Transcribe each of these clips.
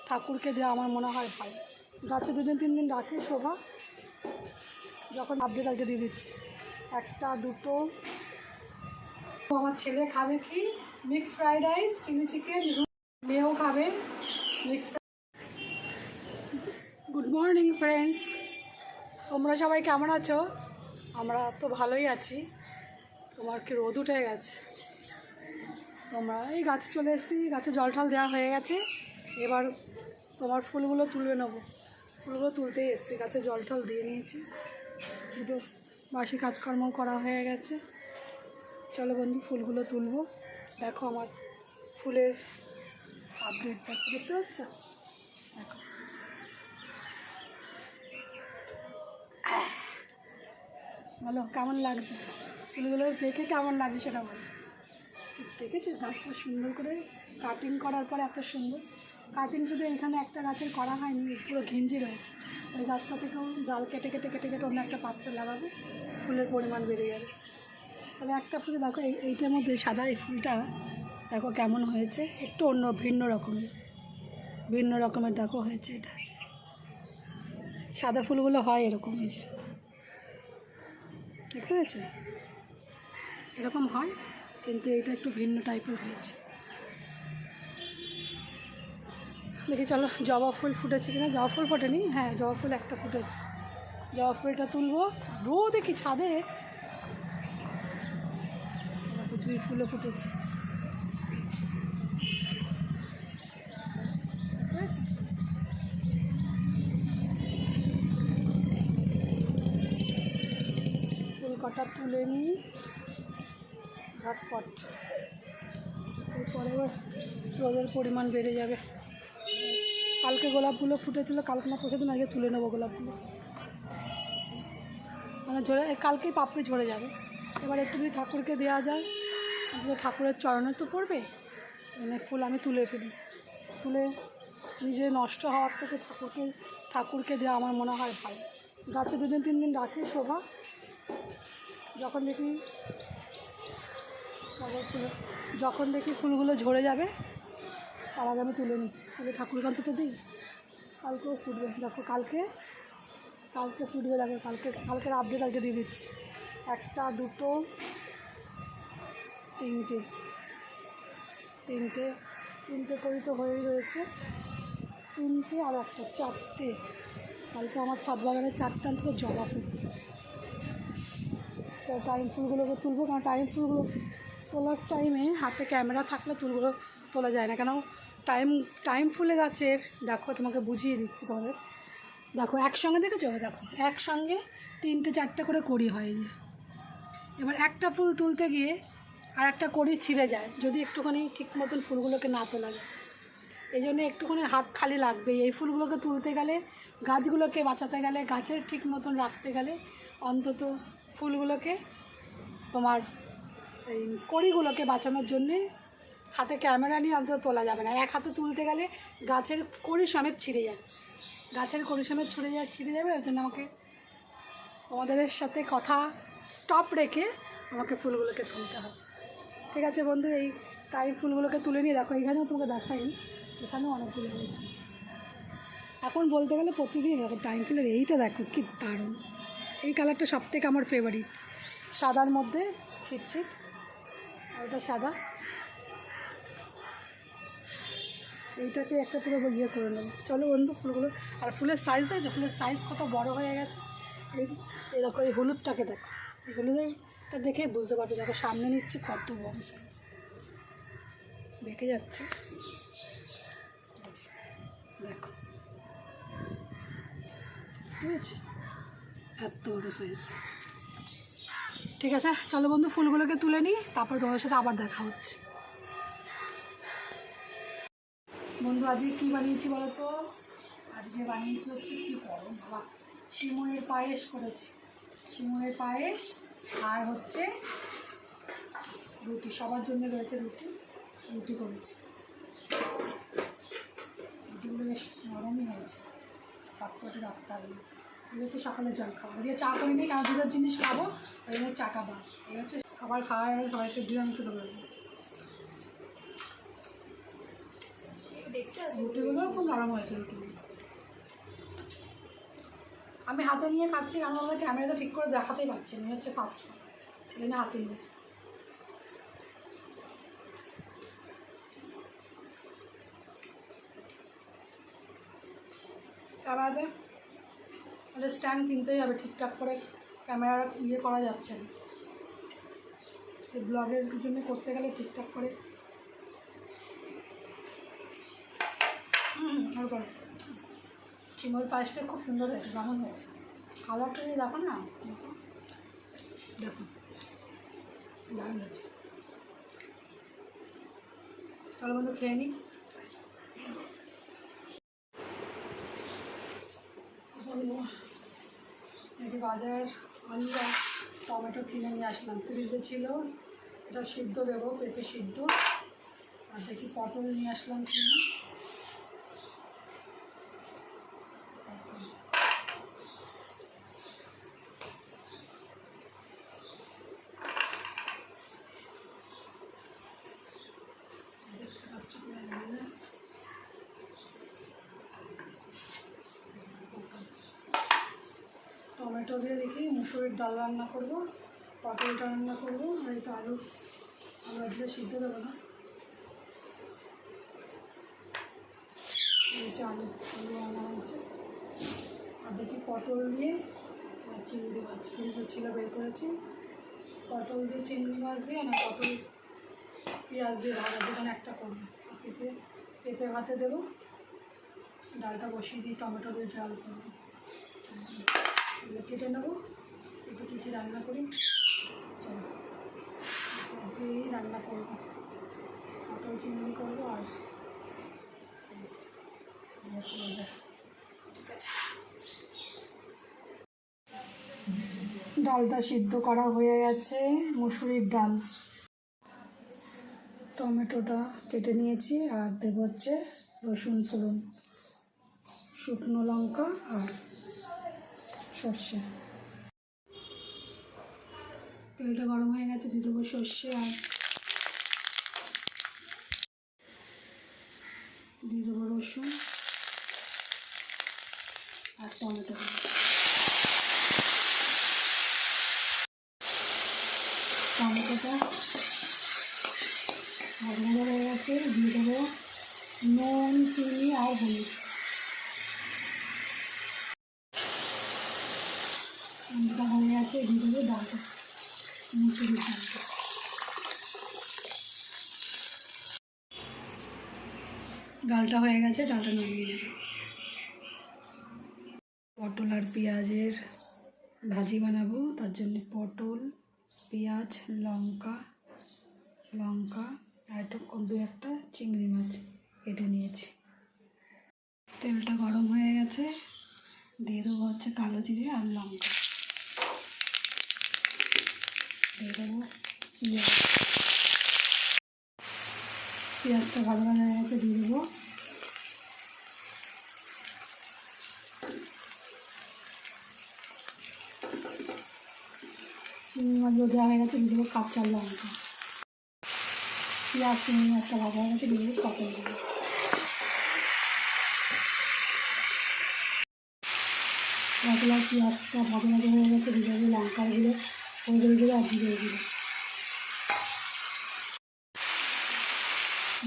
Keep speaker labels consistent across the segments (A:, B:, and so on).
A: ঠাকুরকে দেওয়া আমার মনে হয় ভালো। গাছে 2-3 দিন রাখে শোভা, যখন আপডেট আগে দিয়ে দিচ্ছি। 1টা 2টো। আমার ছেলে খাবে কি mix fried rice, chilli chicken, মেয়েও খাবে মিক্স। গুড মর্নিং ফ্রেন্ডস, তোমরা সবাই কেমন আছো? আমরা তো ভালোই আছি। তোমার কি রোদ উঠে গেছে? তোমরা এই গাছে চলে এসেছি, গাছে জল টল দেওয়া হয়ে গেছে। এবার তোমার ফুলগুলো তুলে নেবো। ফুলগুলো তুলতেই এসেছি, গাছে জল টল দিয়ে নিয়েছি, দুটো বাসি কাজকর্ম করা হয়ে গেছে। চলো বন্ধু ফুলগুলো তুলবো। দেখো আমার ফুলের আপডেট দেখতে পাচ্ছ? দেখো বলো কেমন লাগছে, ফুলগুলো দেখে কেমন লাগছে সেটা বলো। দেখেছো গাছটা সুন্দর করে কাটিং করার পরে এত সুন্দর কাটিং, শুধু এখানে একটা গাছের করা হয়নি, পুরো ঘিঞ্জি রয়েছে। ওই গাছটা থেকেও ডাল কেটে কেটে কেটে কেটে অন্য একটা পাত্রে লাগাবো, ফুলের পরিমাণ বেড়ে যাবে। তবে একটা ফুলে দেখো এইটার মধ্যে সাদা এই ফুলটা দেখো কেমন হয়েছে, একটু অন্য ভিন্ন রকমের দেখো হয়েছে। এটা সাদা ফুলগুলো হয় এরকম, এই যে দেখতে পেয়েছো এরকম হয়, কিন্তু এটা একটু ভিন্ন টাইপের হয়েছে। দেখি চলো জবা ফুল ফুটেছে কিনা। জবা ফুল ফোটেনি, হ্যাঁ জবা ফুল একটা ফুটেছে। জবা ফুলটা তুলবো। দেখি ছাদে জুঁই ফুলও ফুটেছে। ফুল কটা তুলে নিই ঝটপট, এরপরে এবার রোদের পরিমাণ বেড়ে যাবে। কালকে গোলাপগুলো ফুটেছিল, কালকে না পরশু দিন আগে তুলে নেবো গোলাপগুলো, মানে ঝরে কালকেই পাপড়ি ঝরে যাবে। এবার একটু যদি ঠাকুরকে দেওয়া যায়, ঠাকুরের চরণে তো পড়বে, মানে ফুল আমি তুলে ফেলি। তুলে নিজে নষ্ট হওয়ার থেকে ঠাকুরকে দেওয়া আমার মনে হয় ভালো। গাছে 2-3 দিন রাখে শোভা, যখন দেখি ফুলগুলো ঝরে যাবে তার আগে আমি তুলে নিই, তুলে ঠাকুরকে অন্তত দিই। কালকেও ফুটবে দেখো, কালকে ফুটবে দেখো। কালকের আপডেট আগে দিয়ে দিচ্ছি। 1টা 2টো 3টে করেই তো হয়েই রয়েছে। 3টে আর 1টা 4টে। কালকে আমার ছাদ বাগানের 4টা অন্তত জবা ফুল। টাইম ফুলগুলোকে তুলবো, কারণ টাইম ফুলগুলো তোলার টাইমে হাতে ক্যামেরা থাকলে ফুলগুলো তোলা যায় না। কেন টাইম ফুলে গাছের দেখো, তোমাকে বুঝিয়ে দিচ্ছি তোমাদের। দেখো একসঙ্গে দেখেছো, দেখো একসঙ্গে 3টে-4টে করে কড়ি হয়। এবার একটা ফুল তুলতে গিয়ে আর একটা কড়ি ছিঁড়ে যায় যদি একটুখানি ঠিক মতন ফুলগুলোকে না তোলা যায়। এই জন্য একটুখানি হাত খালি লাগবে এই ফুলগুলোকে তুলতে গেলে, গাছগুলোকে বাঁচাতে গেলে, গাছের ঠিক মতন রাখতে গেলে অন্তত ফুলগুলোকে তোমার এই কড়িগুলোকে বাঁচানোর জন্যে হাতে ক্যামেরা নিয়ে অন্তত তোলা যাবে না। এক হাতে তুলতে গেলে গাছের কড়ি সমেত ছিঁড়ে যাবে, ছিঁড়ে যাবে। ওই জন্য আমাকে তোমাদের সাথে কথা স্টপ রেখে আমাকে ফুলগুলোকে তুলতে হবে। ঠিক আছে বন্ধু, এই টাইম ফুলগুলোকে তুলে নিয়ে দেখো, এখানেও তোমাকে দেখাইনি, এখানেও অনেকগুলো হয়েছে। এখন বলতে গেলে প্রতিদিন দেখো টাইম ফুলের এইটা দেখো কি দারুণ, এই কালারটা সবথেকে আমার ফেভারিট। সাদার মধ্যে ছিট আর ওটা সাদা, এইটাকে একটা পুরো ইয়ে করে নেবো। চলো বন্ধু ফুলগুলো, আর ফুলের সাইজ কত বড় হয়ে গেছে। এই দেখো এই হলুদটাকে দেখো, এই হলুদেরটা দেখে বুঝতে পারবে। দেখো সামনে নিচ্ছে কত বড় সাইজ, বেঁকে যাচ্ছে দেখো, ঠিক আছে এত বড় সাইজ। ঠিক আছে চলো বন্ধু ফুলগুলোকে তুলে নিই, তারপর তোমার সাথে আবার দেখা হচ্ছে। বন্ধু আজকে কী বানিয়েছি বলো তো? আজকে বানিয়েছি হচ্ছে কি বড় বাবা, সিমইয়ের পায়েস করেছি। সিমইয়ের পায়েস আর হচ্ছে রুটি, সবার জন্য রয়েছে রুটি করেছি। রুটিগুলো বেশ নরমই হয়েছে, পাত্রটা রাখতে হবে। এই হচ্ছে সকালে জল খাবো, দিয়ে চা করে নিই, কারণ দুধের জিনিস খাবো, ওই জন্য চাটা বা এই হচ্ছে খাবার খাওয়ার আগে সবাইকে দিয়ে আমি শুরু করবো। দেখতে রুটিগুলো খুব নরম হয়েছে রুটিগুলো। আমি হাতে নিয়ে খাচ্ছি কারণ আমাদের ক্যামেরাতে ঠিক করে দেখাতেই পাচ্ছি না, হচ্ছে ফার্স্ট সেই না হাতে নিয়েছি। ক্যামেরাতে তাহলে স্ট্যান্ড কিনতেই হবে, ঠিকঠাক করে ক্যামেরা ইয়ে করা যাচ্ছে না, ব্লগের জন্য করতে গেলে ঠিকঠাক করে। চিংড়ির পায়েসটা খুব সুন্দর হয়েছে, দারুণ হয়েছে। কালারটা নিয়ে দেখো না, দেখো দারুণ হয়েছে। চলো বন্ধু খেয়ে নিই। এটি বাজার আলু আর টমেটো কিনে নিয়ে আসলাম, ফ্রিজে ছিল, এটা সিদ্ধ দেবো, পেঁপে সিদ্ধ। আর দেখি পটল নিয়ে আসলাম কিনে, টমেটো দিয়ে দেখি মুসুরির ডাল রান্না করবো, পটলটা রান্না করবো, আর এটা আলু দিয়ে সিদ্ধ দেবো না, আলু রান্না হচ্ছে। আর দেখি পটল দিয়ে চিংড়ি মাছ ফ্রিজে ছিল, বের করেছি। পটল দিয়ে চিংড়ি মাছ দিয়ে না পটল পেঁয়াজ দিয়ে ভাজা, যেখানে একটা করবো। পেঁপে ভাতে দেবো, ডালটা বসিয়ে দিই, টমেটো দিয়ে ডাল করবো। এগুলো কেটে নেবো, একটু কী কী রান্না করি চলো দিয়েই রান্না করবো। পটল চিংড়ি করবো আর ঠিক আছে। ডালটা সিদ্ধ করা হয়ে গেছে, মুসুরির ডাল। টমেটোটা কেটে নিয়েছি আর দেবো হচ্ছে রসুন ফোড়ন, শুকনো লঙ্কা আর সর্ষে। তেলটা গরম হয়ে গেছে, দিয়ে দেবো সর্ষে আর দিয়ে দেবো রসুন আর টমেটো। টমেটোটা ভালো হয়ে গেছে, দিয়ে দেবো নুন, চিনি আর হলুদ। টমেটোটা হয়ে গেছে, দিয়ে দেবো ডালটা, মুসুরির ডালটা। ডালটা হয়ে গেছে, ডালটা নামিয়ে নেব। পটল আর পেঁয়াজের ভাজি বানাবো, তার জন্য পটল, পেঁয়াজ, লঙ্কা আর একটা চিংড়ি মাছ কেটে নিয়েছি। তেলটা গরম হয়ে গেছে, দিয়ে দেবো হচ্ছে কালো জিরে আর লঙ্কা, দিয়ে দেবো পেঁয়াজটা ভালো হয়ে গেছে, দিয়ে দেবো চিংড়ি মাছগুলো দেওয়া হয়ে গেছে, দিয়ে দেবো কাঁচা লঙ্কা। পেঁয়াজ চিংড়ি মাছটা ভাজা হয়ে গেছে, দিয়ে দেবো পটল দেবো। পটল আর পেঁয়াজটা ভাজা হয়ে গেছে, দিয়ে দেবো লঙ্কাগুলো, হলুদগুলো আর জিরেগুলো,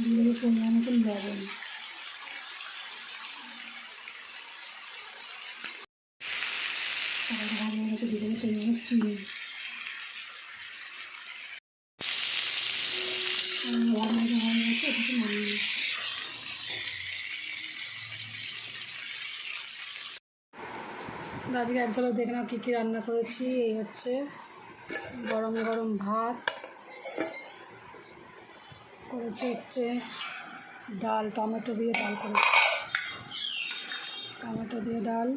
A: দিয়ে দেবো পরিমাণ মতো লবণ। ভাজা হয়ে গেছে, দিয়ে দেবো পরিমাণ চিনি। ভাজা হয়ে গেছে, এটাকে নামিয়ে দাদিকে এক ঝলক দেখে নাও কী কী রান্না করেছি। এই হচ্ছে গরম গরম ভাত করেছি, হচ্ছে ডাল, টমেটো দিয়ে ডাল করেছি, টমেটো দিয়ে ডাল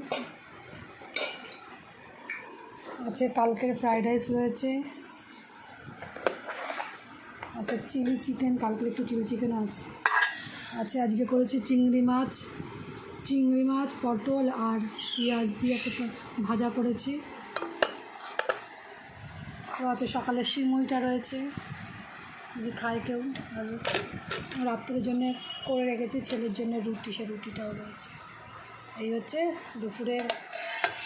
A: আছে, কালকের ফ্রাইড রাইস রয়েছে, আচ্ছা চিলি চিকেন, কালকের একটু চিলি চিকেন আছে। আজকে করেছি চিংড়ি মাছ, পটল আর পেঁয়াজ দিয়ে একটা ভাজা করেছি। তো আছে সকালের সিমুইটা রয়েছে, যদি খায় কেউ। আর রাত্রের জন্যে করে রেখেছি ছেলের জন্য রুটি, সে রুটিটাও রয়েছে। এই হচ্ছে দুপুরের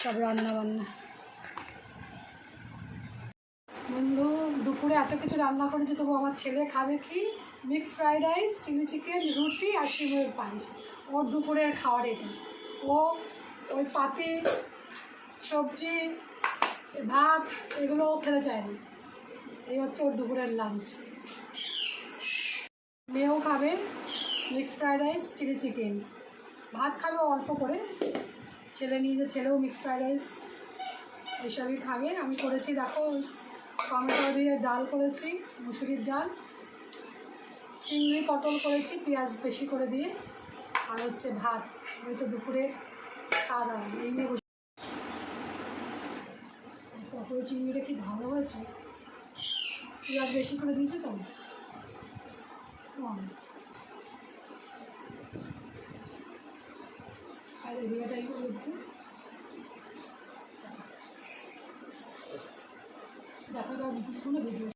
A: সব রান্না বান্না। বন্ধু দুপুরে এত কিছু রান্না করেছি, তবু আমার ছেলে খাবে কি? Mixed fried rice, chilli chicken, রুটি আর সিমের পায়েস। ওর দুপুরের খাওয়ার এটা। ও ওই পাতি সবজি ভাত এগুলো ও খেতে চায় না। এই হচ্ছে ওর দুপুরের লাঞ্চ। মেয়েও খাবে mixed fried rice, chilli chicken. ভাত খাবে অল্প করে, ছেলে নিয়ে যে ছেলেও মিক্সড ফ্রাইড রাইস এইসবই খাবে। আমি করেছি দেখো টমেটো দিয়ে ডাল করেছি, মুসুরির ডাল, চিংড়ি পটল করেছি পেঁয়াজ বেশি করে দিয়ে, আর হচ্ছে ভাত। হয়েছে দুপুরের খাওয়া দাওয়া। এই নিয়ে বসে পটল চিংড়িটা কি ভালো হয়েছে, পেঁয়াজ বেশি করে দিয়েছে তো। আর এরিয়াটাই একটু দেখা যাক ভিডিও।